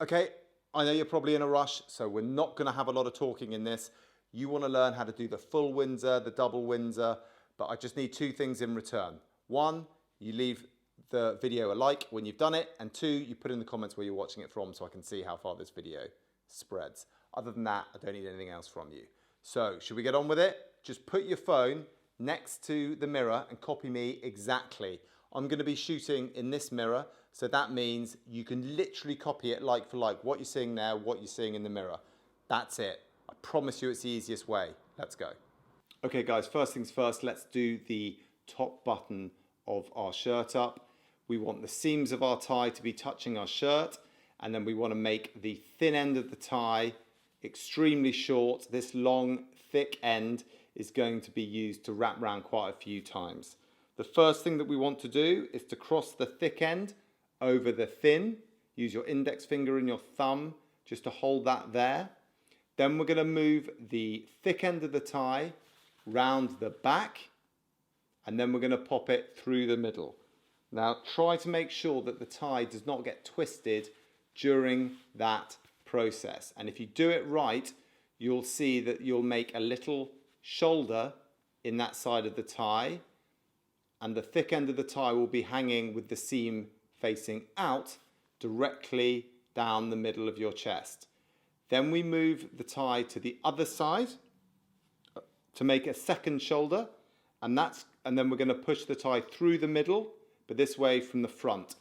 Okay, I know you're probably in a rush, so we're not going to have a lot of talking in this. You want to learn how to do the full Windsor, the double Windsor, but I just need two things in return. One, you leave the video a like when you've done it, and two, you put in the comments where you're watching it from so I can see how far this video spreads. Other than that, I don't need anything else from you. So, should we get on with it? Just put your phone next to the mirror and copy me exactly. I'm going to be shooting in this mirror, so that means you can literally copy it like for like. What you're seeing now, what you're seeing in the mirror. That's it. I promise you it's the easiest way. Let's go. Okay guys, first things first, let's do the top button of our shirt up. We want the seams of our tie to be touching our shirt, and then we want to make the thin end of the tie extremely short. This long, thick end is going to be used to wrap around quite a few times. The first thing that we want to do is to cross the thick end over the thin. Use your index finger and your thumb just to hold that there. Then we're going to move the thick end of the tie round the back, and then we're going to pop it through the middle. Now try to make sure that the tie does not get twisted during that process. And if you do it right, you'll see that you'll make a little shoulder in that side of the tie, and the thick end of the tie will be hanging with the seam facing out directly down the middle of your chest. Then we move the tie to the other side to make a second shoulder, and then we're going to push the tie through the middle, but this way from the front.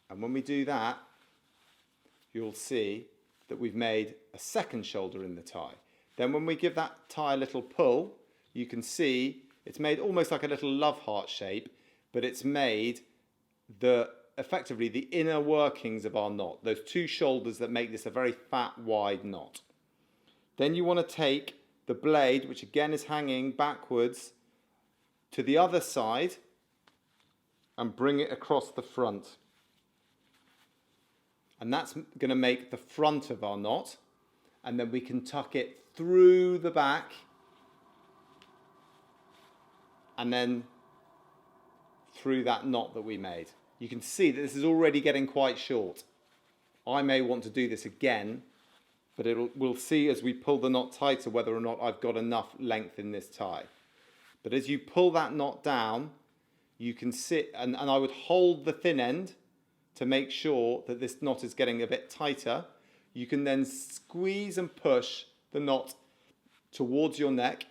And when we do that, you'll see that we've made a second shoulder in the tie. Then when we give that tie a little pull, you can see it's made almost like a little love heart shape, but it's made effectively the inner workings of our knot, those two shoulders that make this a very fat, wide knot. Then you want to take the blade, which again is hanging backwards, to the other side and bring it across the front. And that's going to make the front of our knot, and then we can tuck it through the back and then through that knot that we made. You can see that this is already getting quite short. I may want to do this again, but we'll see as we pull the knot tighter whether or not I've got enough length in this tie. But as you pull that knot down, you can sit, and I would hold the thin end to make sure that this knot is getting a bit tighter. You can then squeeze and push the knot towards your neck.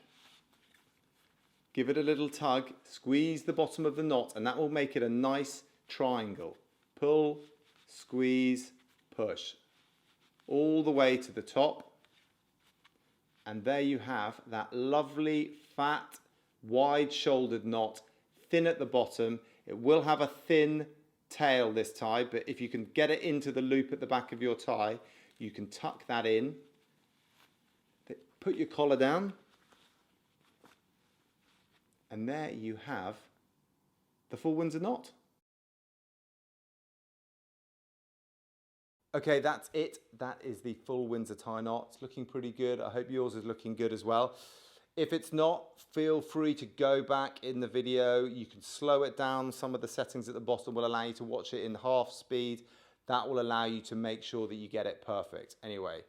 Give it a little tug, squeeze the bottom of the knot, and that will make it a nice triangle. Pull, squeeze, push. All the way to the top. And there you have that lovely, fat, wide-shouldered knot, thin at the bottom. It will have a thin tail, this tie, but if you can get it into the loop at the back of your tie, you can tuck that in. Put your collar down. And there you have the full Windsor knot. Okay, that's it. That is the full Windsor tie knot. It's looking pretty good. I hope yours is looking good as well. If it's not, feel free to go back in the video. You can slow it down. Some of the settings at the bottom will allow you to watch it in half speed. That will allow you to make sure that you get it perfect. Anyway,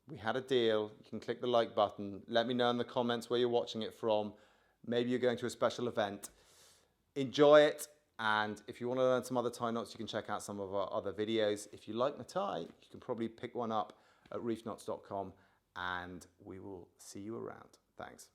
we had a deal. You can click the like button. Let me know in the comments where you're watching it from. Maybe you're going to a special event. Enjoy it. And if you want to learn some other tie knots, you can check out some of our other videos. If you like the tie, you can probably pick one up at reefknots.com, and we will see you around. Thanks.